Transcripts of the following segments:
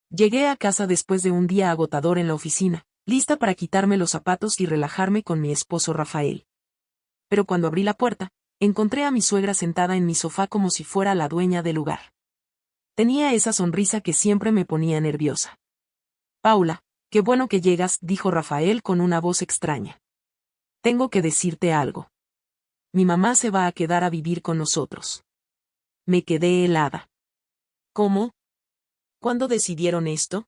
Llegué a casa después de un día agotador en la oficina, lista para quitarme los zapatos y relajarme con mi esposo Rafael. Pero cuando abrí la puerta, encontré a mi suegra sentada en mi sofá como si fuera la dueña del lugar. Tenía esa sonrisa que siempre me ponía nerviosa. Paula, qué bueno que llegas, dijo Rafael con una voz extraña. Tengo que decirte algo. Mi mamá se va a quedar a vivir con nosotros. Me quedé helada. ¿Cómo? ¿Cuándo decidieron esto?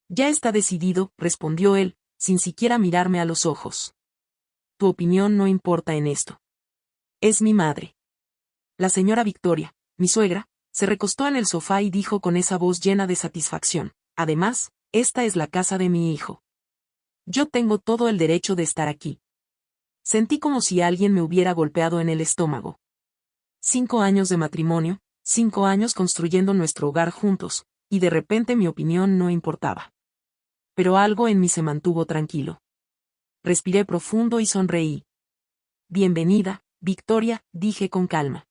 Ya está decidido, respondió él, sin siquiera mirarme a los ojos. Tu opinión no importa en esto. Es mi madre. La señora Victoria, mi suegra, se recostó en el sofá y dijo con esa voz llena de satisfacción, además, esta es la casa de mi hijo. Yo tengo todo el derecho de estar aquí. Sentí como si alguien me hubiera golpeado en el estómago. 5 años de matrimonio, 5 años construyendo nuestro hogar juntos, y de repente mi opinión no importaba. Pero algo en mí se mantuvo tranquilo. Respiré profundo y sonreí. Bienvenida, Victoria, dije con calma.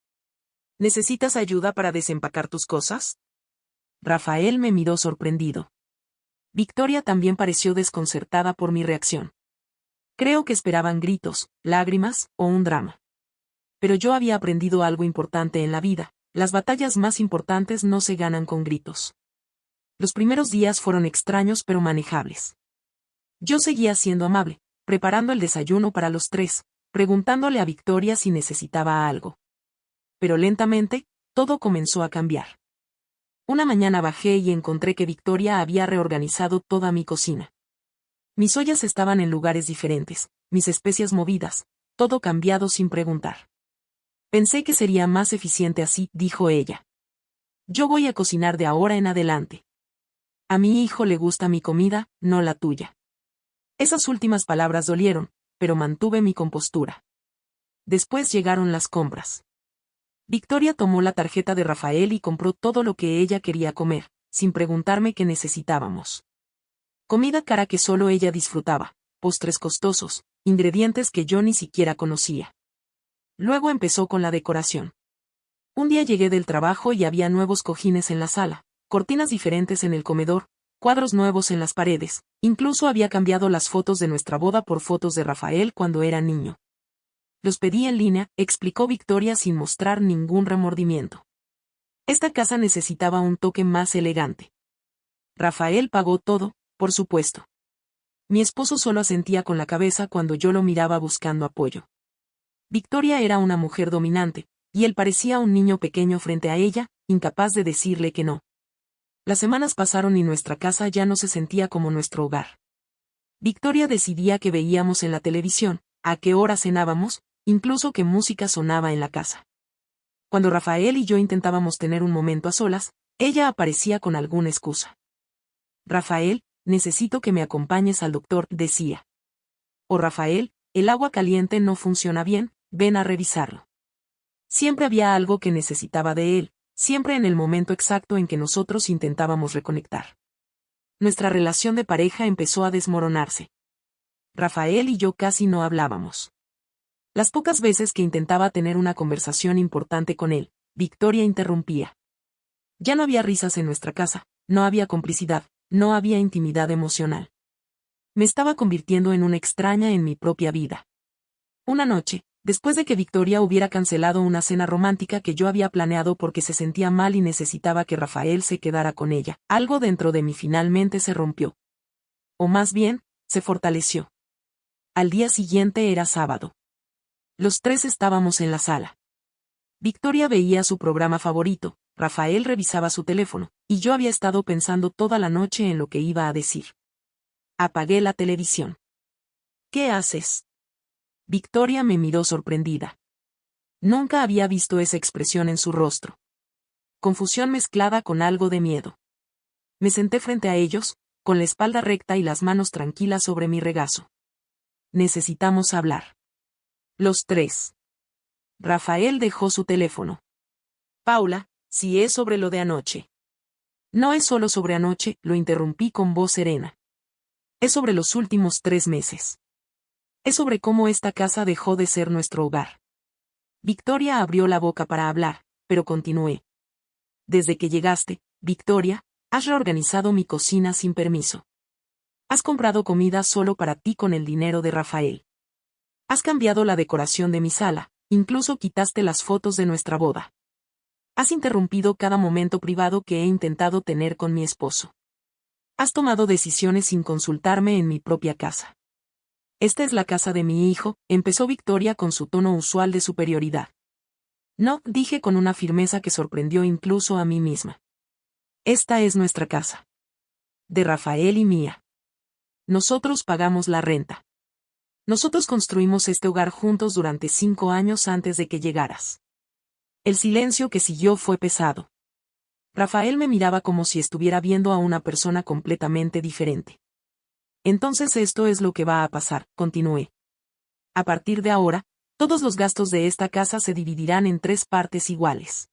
¿Necesitas ayuda para desempacar tus cosas? Rafael me miró sorprendido. Victoria también pareció desconcertada por mi reacción. Creo que esperaban gritos, lágrimas, o un drama. Pero yo había aprendido algo importante en la vida, las batallas más importantes no se ganan con gritos. Los primeros días fueron extraños pero manejables. Yo seguía siendo amable, preparando el desayuno para los 3, preguntándole a Victoria si necesitaba algo. Pero lentamente, todo comenzó a cambiar. Una mañana bajé y encontré que Victoria había reorganizado toda mi cocina. Mis ollas estaban en lugares diferentes, mis especias movidas, todo cambiado sin preguntar. Pensé que sería más eficiente así, dijo ella. Yo voy a cocinar de ahora en adelante. A mi hijo le gusta mi comida, no la tuya. Esas últimas palabras dolieron, pero mantuve mi compostura. Después llegaron las compras. Victoria tomó la tarjeta de Rafael y compró todo lo que ella quería comer, sin preguntarme qué necesitábamos. Comida cara que solo ella disfrutaba, postres costosos, ingredientes que yo ni siquiera conocía. Luego empezó con la decoración. Un día llegué del trabajo y había nuevos cojines en la sala, cortinas diferentes en el comedor, cuadros nuevos en las paredes, incluso había cambiado las fotos de nuestra boda por fotos de Rafael cuando era niño. Los pedí en línea, explicó Victoria sin mostrar ningún remordimiento. Esta casa necesitaba un toque más elegante. Rafael pagó todo, por supuesto. Mi esposo solo asentía con la cabeza cuando yo lo miraba buscando apoyo. Victoria era una mujer dominante, y él parecía un niño pequeño frente a ella, incapaz de decirle que no. Las semanas pasaron y nuestra casa ya no se sentía como nuestro hogar. Victoria decidía qué veíamos en la televisión, a qué hora cenábamos, incluso qué música sonaba en la casa. Cuando Rafael y yo intentábamos tener un momento a solas, ella aparecía con alguna excusa. Rafael, necesito que me acompañes al doctor, decía. O Rafael, el agua caliente no funciona bien, ven a revisarlo. Siempre había algo que necesitaba de él, siempre en el momento exacto en que nosotros intentábamos reconectar. Nuestra relación de pareja empezó a desmoronarse. Rafael y yo casi no hablábamos. Las pocas veces que intentaba tener una conversación importante con él, Victoria interrumpía. Ya no había risas en nuestra casa, no había complicidad, no había intimidad emocional. Me estaba convirtiendo en una extraña en mi propia vida. Una noche, después de que Victoria hubiera cancelado una cena romántica que yo había planeado porque se sentía mal y necesitaba que Rafael se quedara con ella, algo dentro de mí finalmente se rompió. O más bien, se fortaleció. Al día siguiente era sábado. Los 3 estábamos en la sala. Victoria veía su programa favorito, Rafael revisaba su teléfono, y yo había estado pensando toda la noche en lo que iba a decir. Apagué la televisión. ¿Qué haces? Victoria me miró sorprendida. Nunca había visto esa expresión en su rostro. Confusión mezclada con algo de miedo. Me senté frente a ellos, con la espalda recta y las manos tranquilas sobre mi regazo. Necesitamos hablar. Los 3. Rafael dejó su teléfono. Paula, si es sobre lo de anoche. No es solo sobre anoche, lo interrumpí con voz serena. Es sobre los últimos 3 meses. Es sobre cómo esta casa dejó de ser nuestro hogar. Victoria abrió la boca para hablar, pero continué. Desde que llegaste, Victoria, Has reorganizado mi cocina sin permiso. Has comprado comida solo para ti con el dinero de Rafael. Has cambiado la decoración de mi sala, incluso quitaste las fotos de nuestra boda. Has interrumpido cada momento privado que he intentado tener con mi esposo. Has tomado decisiones sin consultarme en mi propia casa. Esta es la casa de mi hijo, empezó Victoria con su tono usual de superioridad. No, dije con una firmeza que sorprendió incluso a mí misma. Esta es nuestra casa. De Rafael y mía. Nosotros pagamos la renta. Nosotros construimos este hogar juntos durante 5 años antes de que llegaras. El silencio que siguió fue pesado. Rafael me miraba como si estuviera viendo a una persona completamente diferente. Entonces esto es lo que va a pasar, continué. A partir de ahora, todos los gastos de esta casa se dividirán en 3 partes iguales.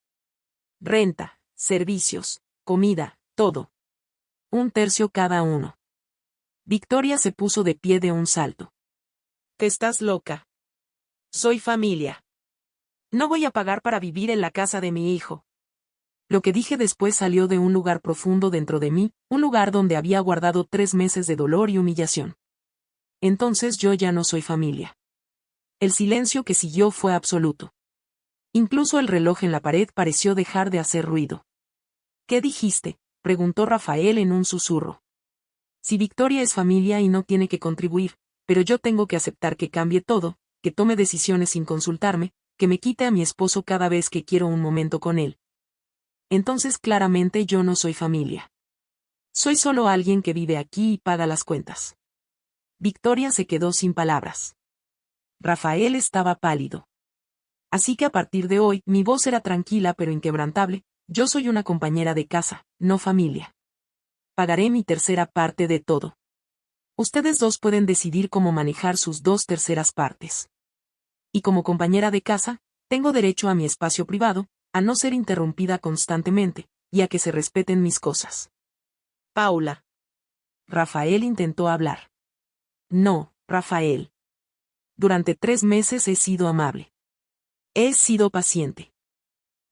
Renta, servicios, comida, todo. 1/3 cada uno. Victoria se puso de pie de un salto. ¿Te estás loca? Soy familia. No voy a pagar para vivir en la casa de mi hijo. Lo que dije después salió de un lugar profundo dentro de mí, un lugar donde había guardado 3 meses de dolor y humillación. Entonces yo ya no soy familia. El silencio que siguió fue absoluto. Incluso el reloj en la pared pareció dejar de hacer ruido. ¿Qué dijiste?, preguntó Rafael en un susurro. Si Victoria es familia y no tiene que contribuir, pero yo tengo que aceptar que cambie todo, que tome decisiones sin consultarme, que me quite a mi esposo cada vez que quiero un momento con él. Entonces claramente yo no soy familia. Soy solo alguien que vive aquí y paga las cuentas. Victoria se quedó sin palabras. Rafael estaba pálido. Así que a partir de hoy mi voz era tranquila pero inquebrantable, yo soy una compañera de casa, no familia. Pagaré mi tercera parte de todo. Ustedes dos pueden decidir cómo manejar sus 2/3 partes. Y como compañera de casa, tengo derecho a mi espacio privado, a no ser interrumpida constantemente, y a que se respeten mis cosas. Paula. Rafael intentó hablar. No, Rafael. Durante 3 meses he sido amable. He sido paciente.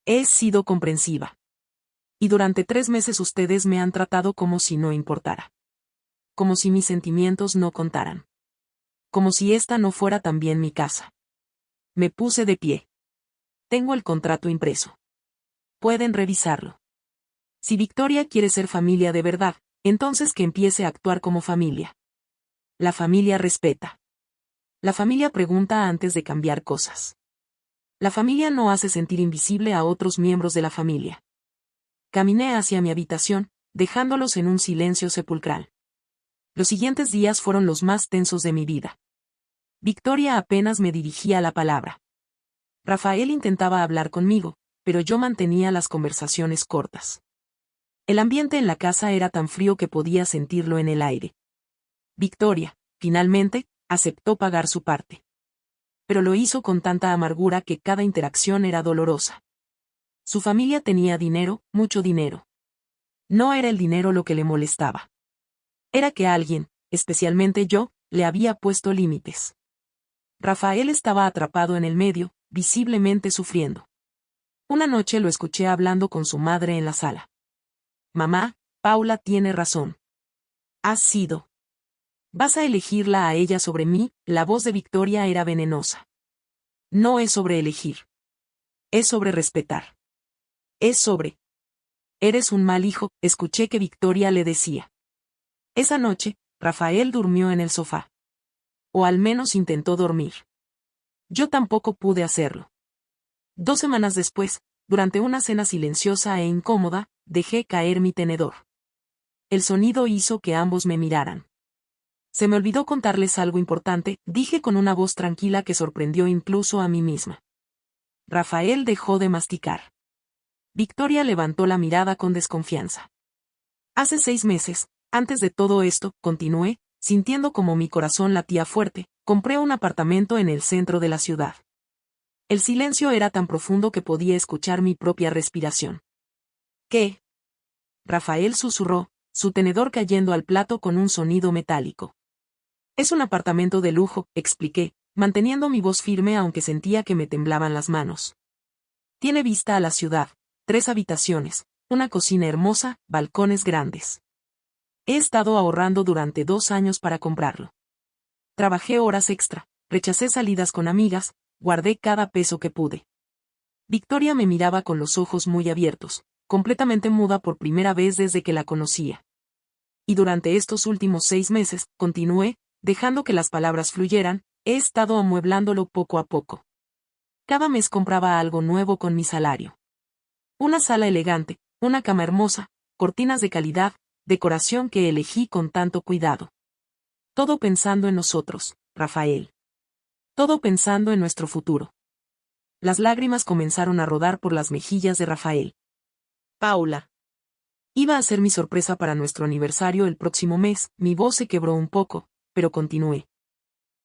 He sido comprensiva. Y durante 3 meses ustedes me han tratado como si no importara. Como si mis sentimientos no contaran. Como si esta no fuera también mi casa. Me puse de pie. Tengo el contrato impreso. Pueden revisarlo. Si Victoria quiere ser familia de verdad, entonces que empiece a actuar como familia. La familia respeta. La familia pregunta antes de cambiar cosas. La familia no hace sentir invisible a otros miembros de la familia. Caminé hacia mi habitación, dejándolos en un silencio sepulcral. Los siguientes días fueron los más tensos de mi vida. Victoria apenas me dirigía la palabra. Rafael intentaba hablar conmigo, pero yo mantenía las conversaciones cortas. El ambiente en la casa era tan frío que podía sentirlo en el aire. Victoria, finalmente, aceptó pagar su parte. Pero lo hizo con tanta amargura que cada interacción era dolorosa. Su familia tenía dinero, mucho dinero. No era el dinero lo que le molestaba. Era que alguien, especialmente yo, le había puesto límites. Rafael estaba atrapado en el medio, visiblemente sufriendo. Una noche lo escuché hablando con su madre en la sala. Mamá, Paula tiene razón. Has sido. Vas a elegirla a ella sobre mí, la voz de Victoria era venenosa. No es sobre elegir. Es sobre respetar. Es sobre. Eres un mal hijo, escuché que Victoria le decía. Esa noche, Rafael durmió en el sofá. O al menos intentó dormir. Yo tampoco pude hacerlo. 2 semanas después, durante una cena silenciosa e incómoda, dejé caer mi tenedor. El sonido hizo que ambos me miraran. Se me olvidó contarles algo importante, dije con una voz tranquila que sorprendió incluso a mí misma. Rafael dejó de masticar. Victoria levantó la mirada con desconfianza. Hace 6 meses, antes de todo esto, continué, sintiendo como mi corazón latía fuerte, compré un apartamento en el centro de la ciudad. El silencio era tan profundo que podía escuchar mi propia respiración. ¿Qué? Rafael susurró, su tenedor cayendo al plato con un sonido metálico. Es un apartamento de lujo, expliqué, manteniendo mi voz firme aunque sentía que me temblaban las manos. Tiene vista a la ciudad, 3 habitaciones, una cocina hermosa, balcones grandes. He estado ahorrando durante 2 años para comprarlo. Trabajé horas extra, rechacé salidas con amigas, guardé cada peso que pude. Victoria me miraba con los ojos muy abiertos, completamente muda por primera vez desde que la conocía. Y durante estos últimos 6 meses, continué, dejando que las palabras fluyeran, he estado amueblándolo poco a poco. Cada mes compraba algo nuevo con mi salario. Una sala elegante, una cama hermosa, cortinas de calidad, decoración que elegí con tanto cuidado. Todo pensando en nosotros, Rafael. Todo pensando en nuestro futuro. Las lágrimas comenzaron a rodar por las mejillas de Rafael. Paula. Iba a ser mi sorpresa para nuestro aniversario el próximo mes, mi voz se quebró un poco, pero continué.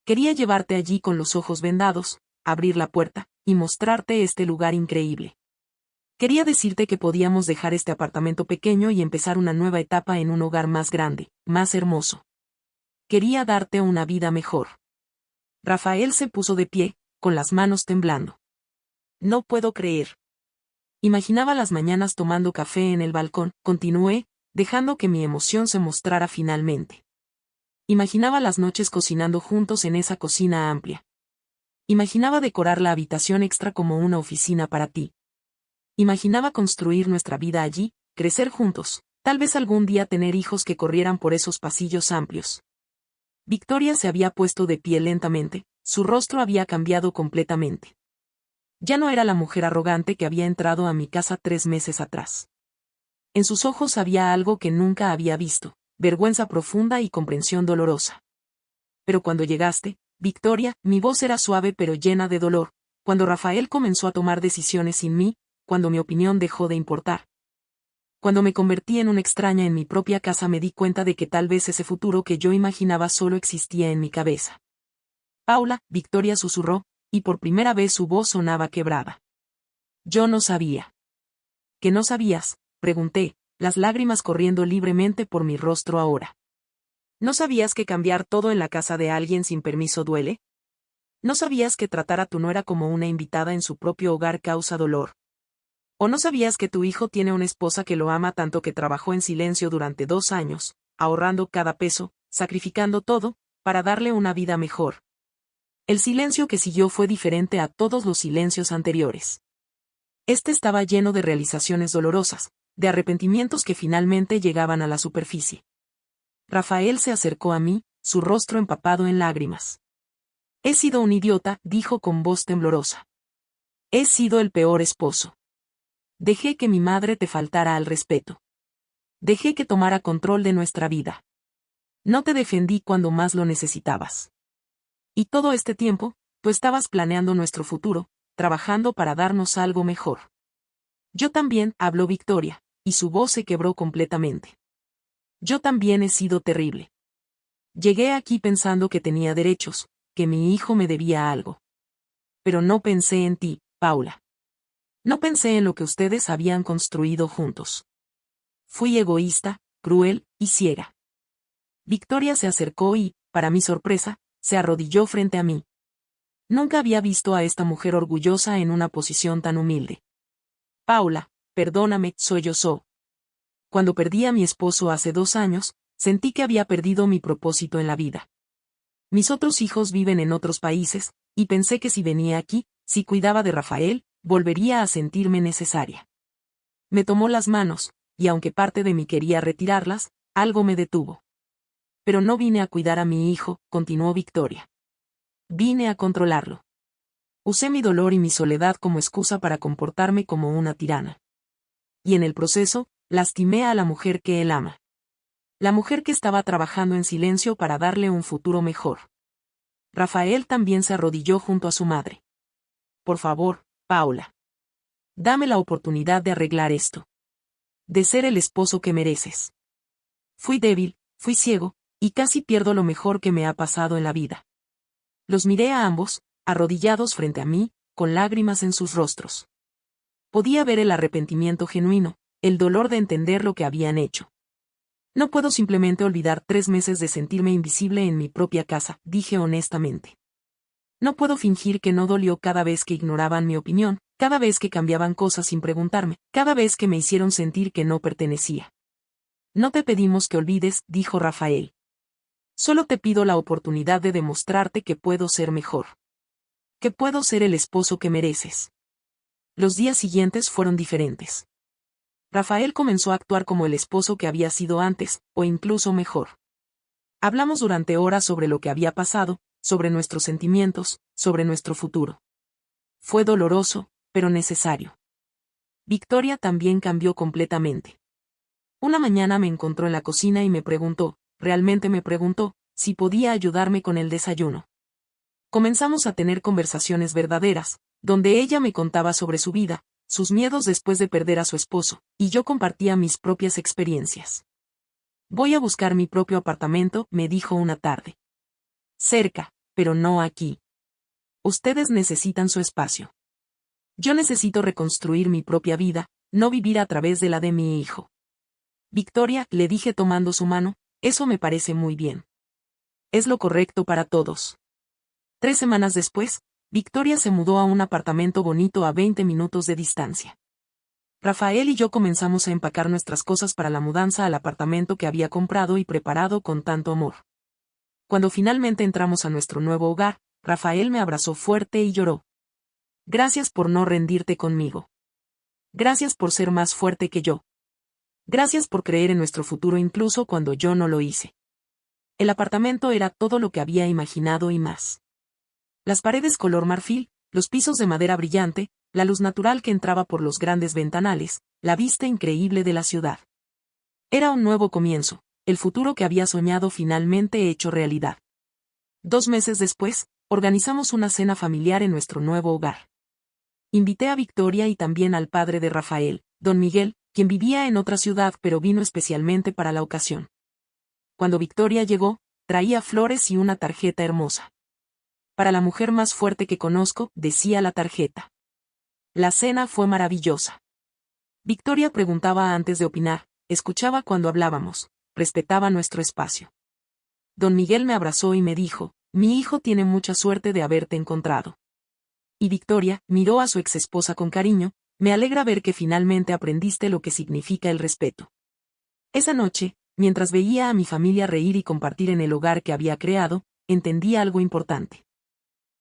Quería llevarte allí con los ojos vendados, abrir la puerta, y mostrarte este lugar increíble. Quería decirte que podíamos dejar este apartamento pequeño y empezar una nueva etapa en un hogar más grande, más hermoso. Quería darte una vida mejor. Rafael se puso de pie, con las manos temblando. No puedo creer. Imaginaba las mañanas tomando café en el balcón, continué, dejando que mi emoción se mostrara finalmente. Imaginaba las noches cocinando juntos en esa cocina amplia. Imaginaba decorar la habitación extra como una oficina para ti. Imaginaba construir nuestra vida allí, crecer juntos, tal vez algún día tener hijos que corrieran por esos pasillos amplios. Victoria se había puesto de pie lentamente, su rostro había cambiado completamente. Ya no era la mujer arrogante que había entrado a mi casa 3 meses atrás. En sus ojos había algo que nunca había visto, vergüenza profunda y comprensión dolorosa. Pero cuando llegaste, Victoria, mi voz era suave pero llena de dolor, cuando Rafael comenzó a tomar decisiones sin mí, cuando mi opinión dejó de importar. Cuando me convertí en una extraña en mi propia casa me di cuenta de que tal vez ese futuro que yo imaginaba solo existía en mi cabeza. Paula, Victoria susurró, y por primera vez su voz sonaba quebrada. Yo no sabía. ¿Qué no sabías?, pregunté, las lágrimas corriendo libremente por mi rostro ahora. ¿No sabías que cambiar todo en la casa de alguien sin permiso duele? ¿No sabías que tratar a tu nuera como una invitada en su propio hogar causa dolor? ¿O no sabías que tu hijo tiene una esposa que lo ama tanto que trabajó en silencio durante 2 años, ahorrando cada peso, sacrificando todo, para darle una vida mejor? El silencio que siguió fue diferente a todos los silencios anteriores. Este estaba lleno de realizaciones dolorosas, de arrepentimientos que finalmente llegaban a la superficie. Rafael se acercó a mí, su rostro empapado en lágrimas. He sido un idiota, dijo con voz temblorosa. He sido el peor esposo. Dejé que mi madre te faltara al respeto. Dejé que tomara control de nuestra vida. No te defendí cuando más lo necesitabas. Y todo este tiempo, tú estabas planeando nuestro futuro, trabajando para darnos algo mejor. Yo también, habló Victoria, y su voz se quebró completamente. Yo también he sido terrible. Llegué aquí pensando que tenía derechos, que mi hijo me debía algo. Pero no pensé en ti, Paula. No pensé en lo que ustedes habían construido juntos. Fui egoísta, cruel y ciega. Victoria se acercó y, para mi sorpresa, se arrodilló frente a mí. Nunca había visto a esta mujer orgullosa en una posición tan humilde. Paula, perdóname, sollozó. Cuando perdí a mi esposo hace 2 años, sentí que había perdido mi propósito en la vida. Mis otros hijos viven en otros países, y pensé que si venía aquí, si cuidaba de Rafael, volvería a sentirme necesaria. Me tomó las manos, y aunque parte de mí quería retirarlas, algo me detuvo. Pero no vine a cuidar a mi hijo, continuó Victoria. Vine a controlarlo. Usé mi dolor y mi soledad como excusa para comportarme como una tirana. Y en el proceso, lastimé a la mujer que él ama. La mujer que estaba trabajando en silencio para darle un futuro mejor. Rafael también se arrodilló junto a su madre. Por favor, Paula. Dame la oportunidad de arreglar esto. De ser el esposo que mereces. Fui débil, fui ciego, y casi pierdo lo mejor que me ha pasado en la vida. Los miré a ambos, arrodillados frente a mí, con lágrimas en sus rostros. Podía ver el arrepentimiento genuino, el dolor de entender lo que habían hecho. No puedo simplemente olvidar 3 meses de sentirme invisible en mi propia casa, dije honestamente. No puedo fingir que no dolió cada vez que ignoraban mi opinión, cada vez que cambiaban cosas sin preguntarme, cada vez que me hicieron sentir que no pertenecía. No te pedimos que olvides, dijo Rafael. Solo te pido la oportunidad de demostrarte que puedo ser mejor. Que puedo ser el esposo que mereces. Los días siguientes fueron diferentes. Rafael comenzó a actuar como el esposo que había sido antes, o incluso mejor. Hablamos durante horas sobre lo que había pasado, sobre nuestros sentimientos, sobre nuestro futuro. Fue doloroso, pero necesario. Victoria también cambió completamente. Una mañana me encontró en la cocina y me preguntó, realmente me preguntó, si podía ayudarme con el desayuno. Comenzamos a tener conversaciones verdaderas, donde ella me contaba sobre su vida, sus miedos después de perder a su esposo, y yo compartía mis propias experiencias. Voy a buscar mi propio apartamento, me dijo una tarde. Cerca, pero no aquí. Ustedes necesitan su espacio. Yo necesito reconstruir mi propia vida, no vivir a través de la de mi hijo. Victoria, le dije tomando su mano, eso me parece muy bien. Es lo correcto para todos. 3 semanas después, Victoria se mudó a un apartamento bonito a 20 minutos de distancia. Rafael y yo comenzamos a empacar nuestras cosas para la mudanza al apartamento que había comprado y preparado con tanto amor. Cuando finalmente entramos a nuestro nuevo hogar, Rafael me abrazó fuerte y lloró. Gracias por no rendirte conmigo. Gracias por ser más fuerte que yo. Gracias por creer en nuestro futuro incluso cuando yo no lo hice. El apartamento era todo lo que había imaginado y más. Las paredes color marfil, los pisos de madera brillante, la luz natural que entraba por los grandes ventanales, la vista increíble de la ciudad. Era un nuevo comienzo, el futuro que había soñado finalmente hecho realidad. 2 meses después, organizamos una cena familiar en nuestro nuevo hogar. Invité a Victoria y también al padre de Rafael, don Miguel, quien vivía en otra ciudad pero vino especialmente para la ocasión. Cuando Victoria llegó, traía flores y una tarjeta hermosa. Para la mujer más fuerte que conozco, decía la tarjeta. La cena fue maravillosa. Victoria preguntaba antes de opinar, escuchaba cuando hablábamos, respetaba nuestro espacio. Don Miguel me abrazó y me dijo, mi hijo tiene mucha suerte de haberte encontrado. Y Victoria miró a su exesposa con cariño, me alegra ver que finalmente aprendiste lo que significa el respeto. Esa noche, mientras veía a mi familia reír y compartir en el hogar que había creado, entendí algo importante.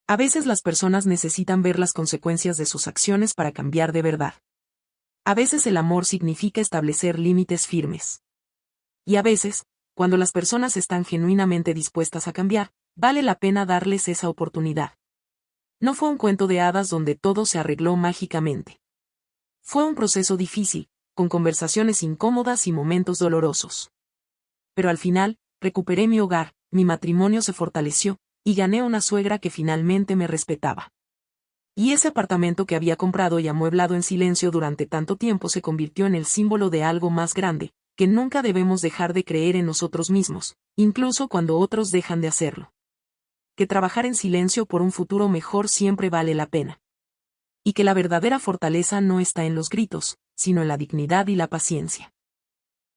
A veces las personas necesitan ver las consecuencias de sus acciones para cambiar de verdad. A veces el amor significa establecer límites firmes. Y a veces, cuando las personas están genuinamente dispuestas a cambiar, vale la pena darles esa oportunidad. No fue un cuento de hadas donde todo se arregló mágicamente. Fue un proceso difícil, con conversaciones incómodas y momentos dolorosos. Pero al final, recuperé mi hogar, mi matrimonio se fortaleció, y gané una suegra que finalmente me respetaba. Y ese apartamento que había comprado y amueblado en silencio durante tanto tiempo se convirtió en el símbolo de algo más grande, que nunca debemos dejar de creer en nosotros mismos, incluso cuando otros dejan de hacerlo. Que trabajar en silencio por un futuro mejor siempre vale la pena. Y que la verdadera fortaleza no está en los gritos, sino en la dignidad y la paciencia.